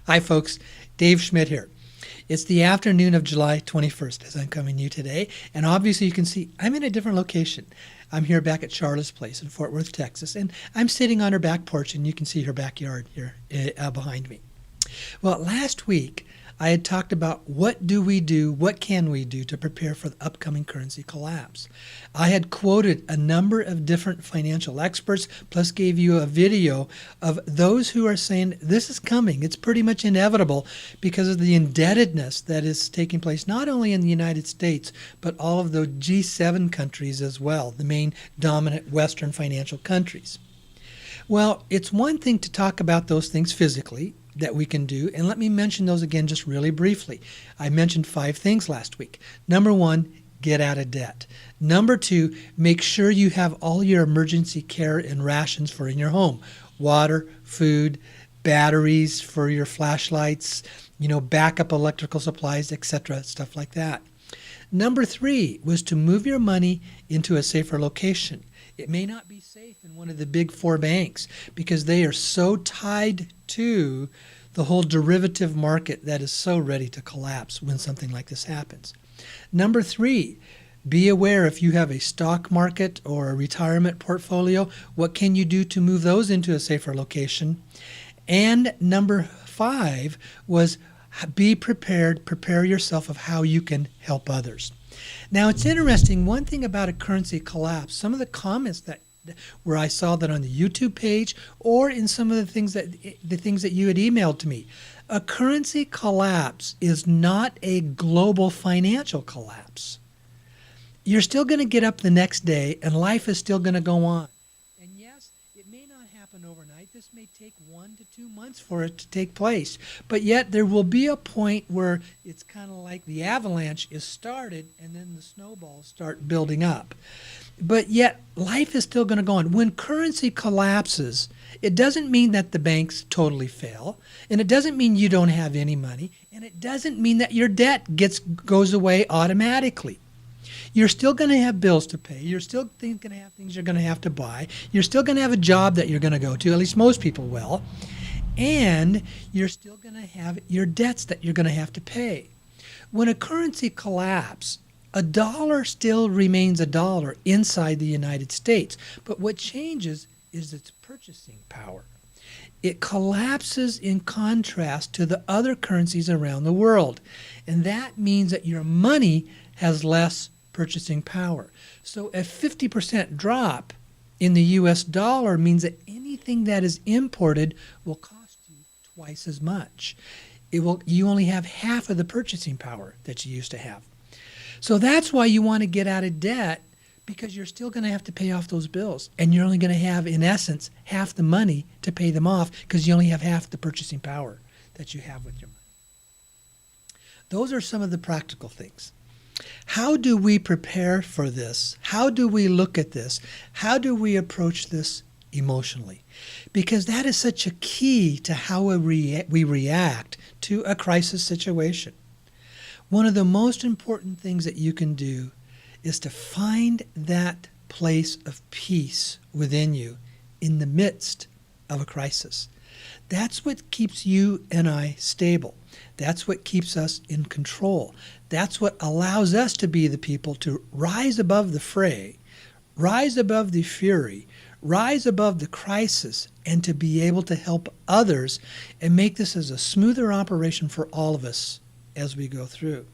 Hi, folks. Dave Schmidt here. It's the afternoon of July 21st as I'm coming to you today. And obviously you can see I'm in a different location. I'm here back at Charlotte's place in Fort Worth, Texas. And I'm sitting on her back porch, and you can see her backyard here behind me. Well, last week I had talked about what can we do to prepare for the upcoming currency collapse. I had quoted a number of different financial experts, plus gave you a video of those who are saying this is coming. It's pretty much inevitable because of the indebtedness that is taking place not only in the United States, but all of the G7 countries as well, the main dominant Western financial countries. Well, it's one thing to talk about those things physically that we can do, and let me mention those again just really briefly. I mentioned 5 things last week. Number 1, get out of debt. Number 2, make sure you have all your emergency care and rations for in your home. Water, food, batteries for your flashlights, backup electrical supplies, etc., stuff like that. Number 3 was to move your money into a safer location. It may not be safe in one of the big 4 banks because they are so tied to the whole derivative market that is so ready to collapse when something like this happens. Number 3, be aware if you have a stock market or a retirement portfolio, what can you do to move those into a safer location? And number 5 was be prepared, prepare yourself of how you can help others. Now, it's interesting, one thing about a currency collapse, some of the comments where I saw that on the YouTube page or in some of the things that you had emailed to me, a currency collapse is not a global financial collapse. You're still going to get up the next day and life is still going to go on. And yes, it may not happen overnight. This may take 1 to 2 months for it to take place. But yet there will be a point where it's kind of like the avalanche is started and then the snowballs start building up. But yet life is still going to go on. When currency collapses, it doesn't mean that the banks totally fail, and it doesn't mean you don't have any money, and it doesn't mean that your debt goes away automatically. You're still going to have bills to pay. You're still going to have things you're going to have to buy. You're still going to have a job that you're going to go to, at least most people will. And you're still going to have your debts that you're going to have to pay. When a currency collapses, a dollar still remains a dollar inside the United States. But what changes is its purchasing power. It collapses in contrast to the other currencies around the world. And that means that your money has less purchasing power. So a 50% drop in the US dollar means that anything that is imported will cost you twice as much. You only have half of the purchasing power that you used to have. So that's why you want to get out of debt, because you're still going to have to pay off those bills. And you're only going to have, in essence, half the money to pay them off because you only have half the purchasing power that you have with your money. Those are some of the practical things. How do we prepare for this? How do we look at this? How do we approach this emotionally? Because that is such a key to how we react to a crisis situation. One of the most important things that you can do is to find that place of peace within you in the midst of a crisis. That's what keeps you and I stable. That's what keeps us in control. That's what allows us to be the people to rise above the fray, rise above the fury, rise above the crisis, and to be able to help others and make this as a smoother operation for all of us as we go through.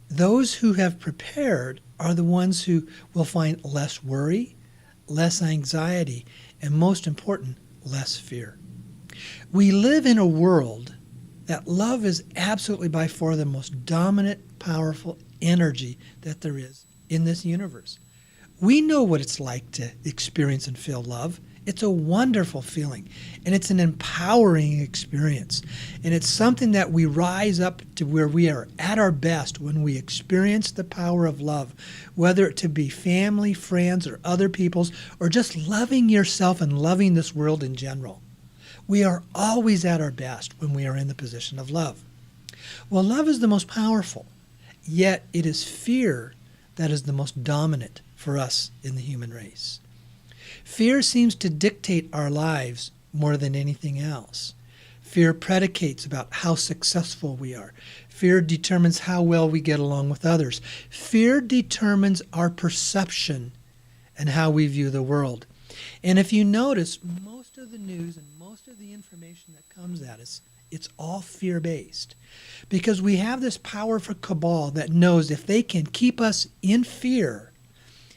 Those who have prepared are the ones who will find less worry, less anxiety, and most important, less fear. We live in a world that love is absolutely by far the most dominant, powerful energy that there is in this universe. We know what it's like to experience and feel love. It's a wonderful feeling, and it's an empowering experience. And it's something that we rise up to where we are at our best when we experience the power of love, whether it to be family, friends, or other people's, or just loving yourself and loving this world in general. We are always at our best when we are in the position of love. Well, love is the most powerful, yet it is fear that is the most dominant for us in the human race. Fear seems to dictate our lives more than anything else. Fear predicates about how successful we are. Fear determines how well we get along with others. Fear determines our perception and how we view the world. And if you notice, most of the news and most of the information that comes at us, it's all fear-based. Because we have this powerful cabal that knows if they can keep us in fear,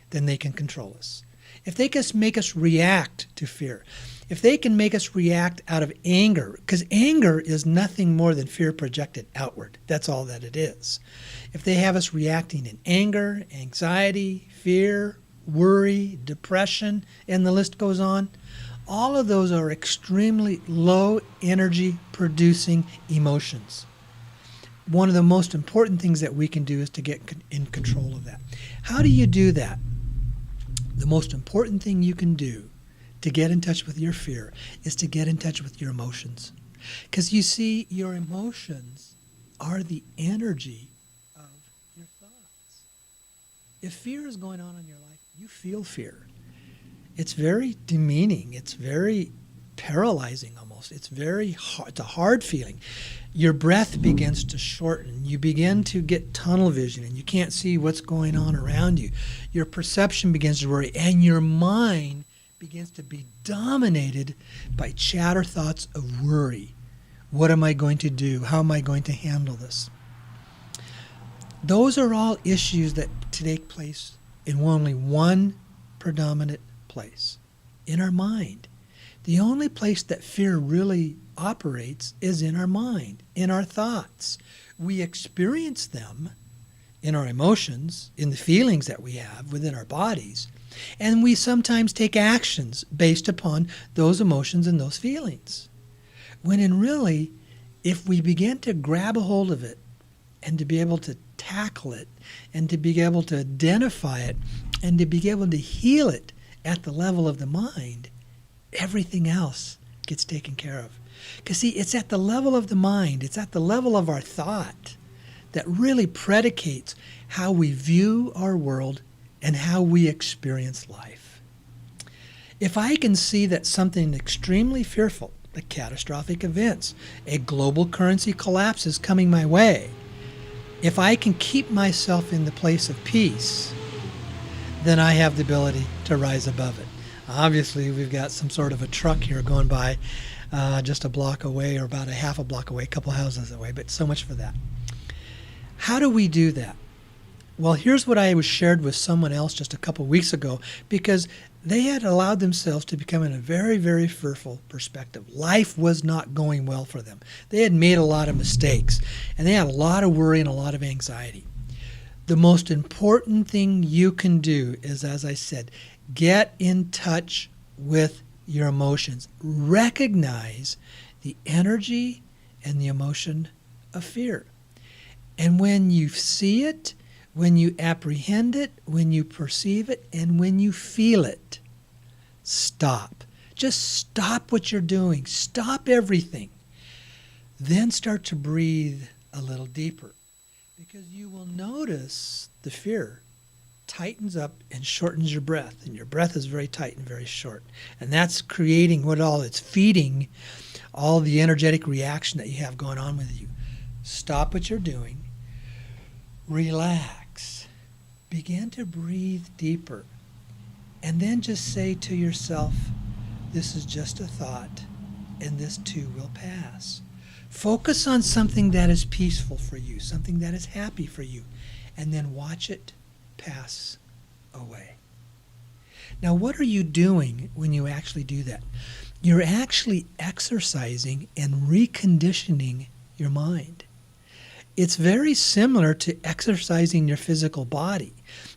then they can control us. If they can make us react to fear, if they can make us react out of anger, because anger is nothing more than fear projected outward. That's all that it is. If they have us reacting in anger, anxiety, fear, worry, depression, and the list goes on, all of those are extremely low energy producing emotions. One of the most important things that we can do is to get in control of that. How do you do that? The most important thing you can do to get in touch with your fear is to get in touch with your emotions. Because you see, your emotions are the energy of your thoughts. If fear is going on in your life, you feel fear. It's very demeaning. It's very paralyzing almost. It's very hard. It's a hard feeling. Your breath begins to shorten. You begin to get tunnel vision and you can't see what's going on around you. Your perception begins to worry and your mind begins to be dominated by chatter thoughts of worry. What am I going to do? How am I going to handle this? Those are all issues that take place in only one predominant place, in our mind. The only place that fear really operates is in our mind, in our thoughts. We experience them in our emotions, in the feelings that we have within our bodies, and we sometimes take actions based upon those emotions and those feelings. When in really, if we begin to grab a hold of it and to be able to tackle it and to be able to identify it and to be able to heal it at the level of the mind, everything else gets taken care of. Because see, it's at the level of the mind, it's at the level of our thought that really predicates how we view our world and how we experience life. If I can see that something extremely fearful, like catastrophic events, a global currency collapse is coming my way, if I can keep myself in the place of peace, then I have the ability to rise above it. Obviously, we've got some sort of a truck here going by just a block away or about a half a block away, a couple houses away, but so much for that. How do we do that? Well, here's what I was shared with someone else just a couple weeks ago, because they had allowed themselves to become in a very, very fearful perspective. Life was not going well for them. They had made a lot of mistakes, and they had a lot of worry and a lot of anxiety. The most important thing you can do is, as I said, get in touch with your emotions. Recognize the energy and the emotion of fear. And when you see it, when you apprehend it, when you perceive it, and when you feel it, stop. Just stop what you're doing. Stop everything. Then start to breathe a little deeper, because you will notice the fear tightens up and shortens your breath, and your breath is very tight and very short. And that's creating it's feeding all the energetic reaction that you have going on with you. Stop what you're doing. Relax. Begin to breathe deeper. And then just say to yourself, this is just a thought, and this too will pass. Focus on something that is peaceful for you, something that is happy for you, and then watch it pass away. Now, what are you doing when you actually do that? You're actually exercising and reconditioning your mind. It's very similar to exercising your physical body.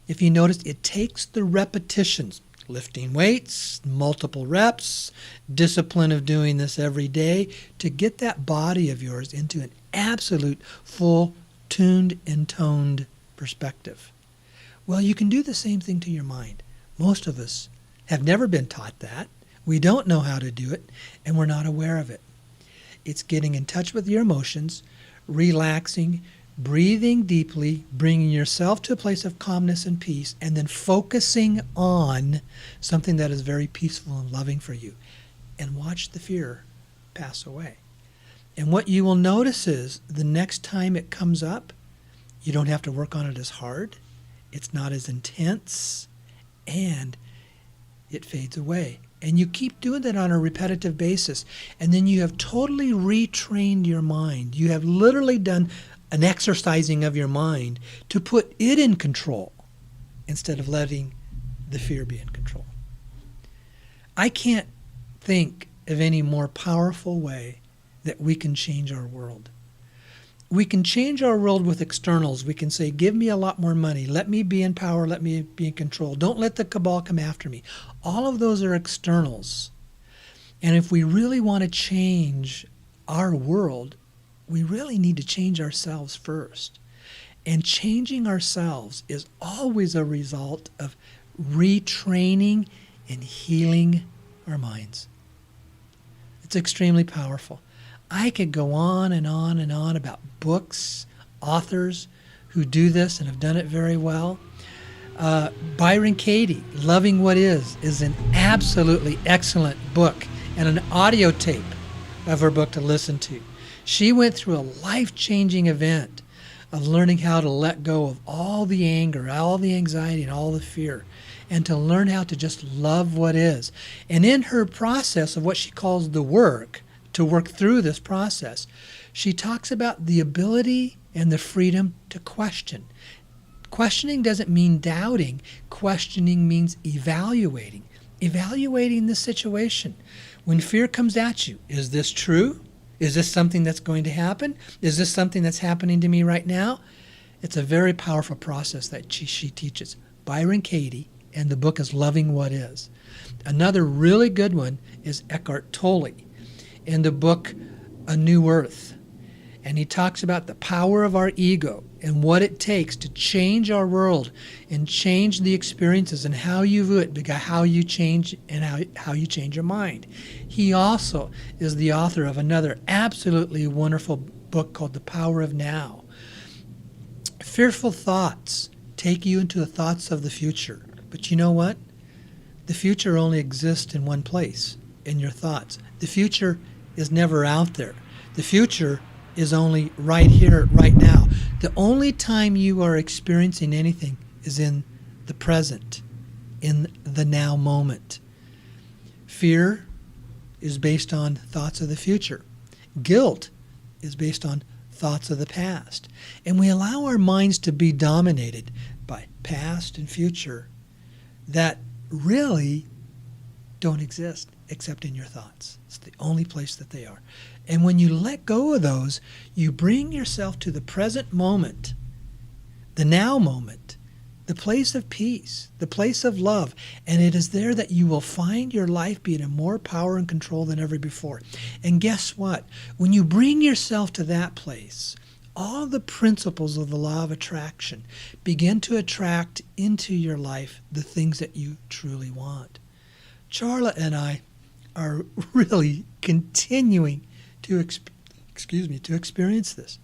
If you notice, it takes the repetitions, lifting weights, multiple reps, discipline of doing this every day to get that body of yours into an absolute full tuned and toned perspective. Well, you can do the same thing to your mind. Most of us have never been taught that. We don't know how to do it, and we're not aware of it. It's getting in touch with your emotions, relaxing, breathing deeply, bringing yourself to a place of calmness and peace, and then focusing on something that is very peaceful and loving for you. And watch the fear pass away. And what you will notice is the next time it comes up, you don't have to work on it as hard. It's not as intense, and it fades away. And you keep doing that on a repetitive basis. And then you have totally retrained your mind. You have literally done an exercising of your mind to put it in control instead of letting the fear be in control. I can't think of any more powerful way that we can change our world. We can change our world with externals. We can say, give me a lot more money. Let me be in power. Let me be in control. Don't let the cabal come after me. All of those are externals. And if we really want to change our world, we really need to change ourselves first. And changing ourselves is always a result of retraining and healing our minds. It's extremely powerful. I could go on and on and on about books, authors who do this and have done it very well. Byron Katie, Loving What Is an absolutely excellent book and an audio tape of her book to listen to. She went through a life-changing event of learning how to let go of all the anger, all the anxiety, and all the fear, and to learn how to just love what is. And in her process of what she calls the work, to work through this process, she talks about the ability and the freedom to question. Questioning doesn't mean doubting. Questioning means evaluating the situation. When fear comes at you, is this true? Is this something that's going to happen? Is this something that's happening to me right now? It's a very powerful process that she teaches. Byron Katie, and the book is Loving What Is. Another really good one is Eckhart Tolle in the book A New Earth. And he talks about the power of our ego and what it takes to change our world and change the experiences and how you view it, because how you change and how you change your mind. He also is the author of another absolutely wonderful book called The Power of Now. Fearful thoughts take you into the thoughts of the future. But you know what? The future only exists in one place, in your thoughts. The future is never out there. The future is only right here, right now. The only time you are experiencing anything is in the present, in the now moment. Fear is based on thoughts of the future. Guilt is based on thoughts of the past. And we allow our minds to be dominated by past and future that really don't exist except in your thoughts. It's the only place that they are. And when you let go of those, you bring yourself to the present moment, the now moment, the place of peace, the place of love. And it is there that you will find your life being in more power and control than ever before. And guess what? When you bring yourself to that place, all the principles of the law of attraction begin to attract into your life the things that you truly want. Charla and I are really continuing to experience this.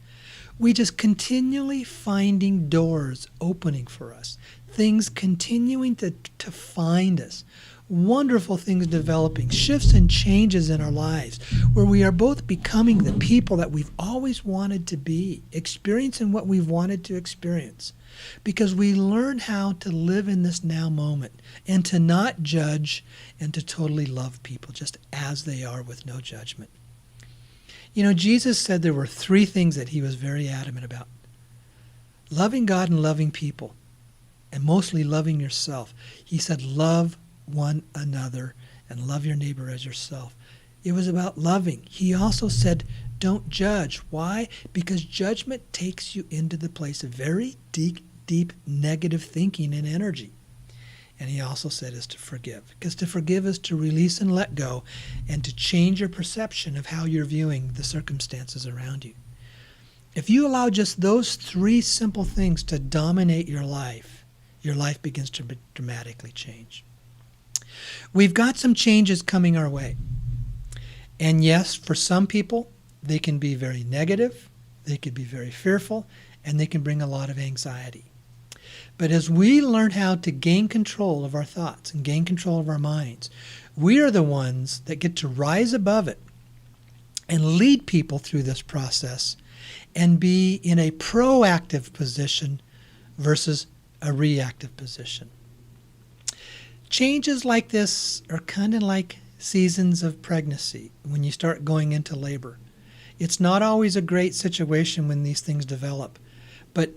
We just continually finding doors opening for us, things continuing to find us, wonderful things developing, shifts and changes in our lives, where we are both becoming the people that we've always wanted to be, experiencing what we've wanted to experience, because we learn how to live in this now moment and to not judge and to totally love people just as they are with no judgment. You know, Jesus said there were three things that he was very adamant about: loving God and loving people, and mostly loving yourself. He said, love one another and love your neighbor as yourself. It was about loving. He also said, don't judge. Why? Because judgment takes you into the place of very deep negative thinking and energy. And he also said is to forgive. Because to forgive is to release and let go and to change your perception of how you're viewing the circumstances around you. If you allow just those three simple things to dominate your life begins to dramatically change. We've got some changes coming our way. And yes, for some people, they can be very negative, they can be very fearful, and they can bring a lot of anxiety. But as we learn how to gain control of our thoughts and gain control of our minds, we are the ones that get to rise above it and lead people through this process and be in a proactive position versus a reactive position. Changes like this are kind of like seasons of pregnancy when you start going into labor. It's not always a great situation when these things develop, but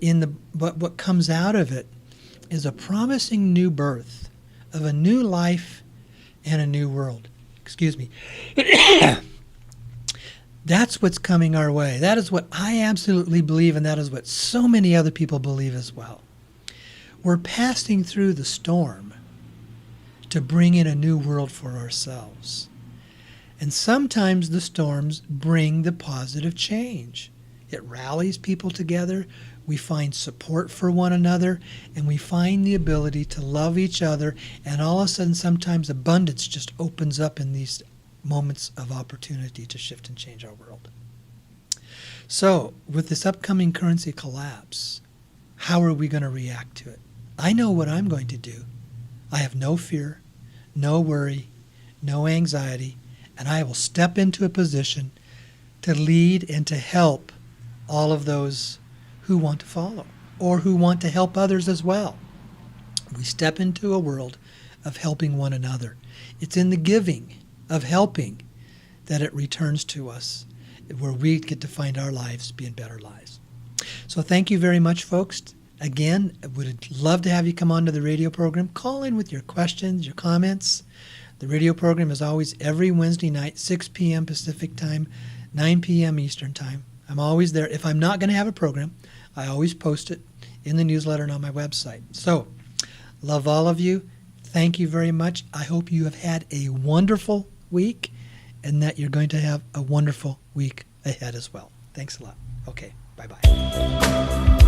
what comes out of it is a promising new birth of a new life and a new world. Excuse me. That's what's coming our way. That is what I absolutely believe, and that is what so many other people believe as well. We're passing through the storm to bring in a new world for ourselves. And sometimes the storms bring the positive change. It rallies people together, we find support for one another, and we find the ability to love each other, and all of a sudden sometimes abundance just opens up in these moments of opportunity to shift and change our world. So, with this upcoming currency collapse, how are we going to react to it? I know what I'm going to do. I have no fear, no worry, no anxiety, and I will step into a position to lead and to help all of those who want to follow or who want to help others as well. We step into a world of helping one another. It's in the giving of helping that it returns to us, where we get to find our lives being better lives. So thank you very much, folks. Again, I would love to have you come on to the radio program. Call in with your questions, your comments. The radio program is always every Wednesday night, 6 p.m. Pacific time, 9 p.m. Eastern time. I'm always there. If I'm not going to have a program, I always post it in the newsletter and on my website. So, love all of you. Thank you very much. I hope you have had a wonderful week and that you're going to have a wonderful week ahead as well. Thanks a lot. Okay, bye-bye.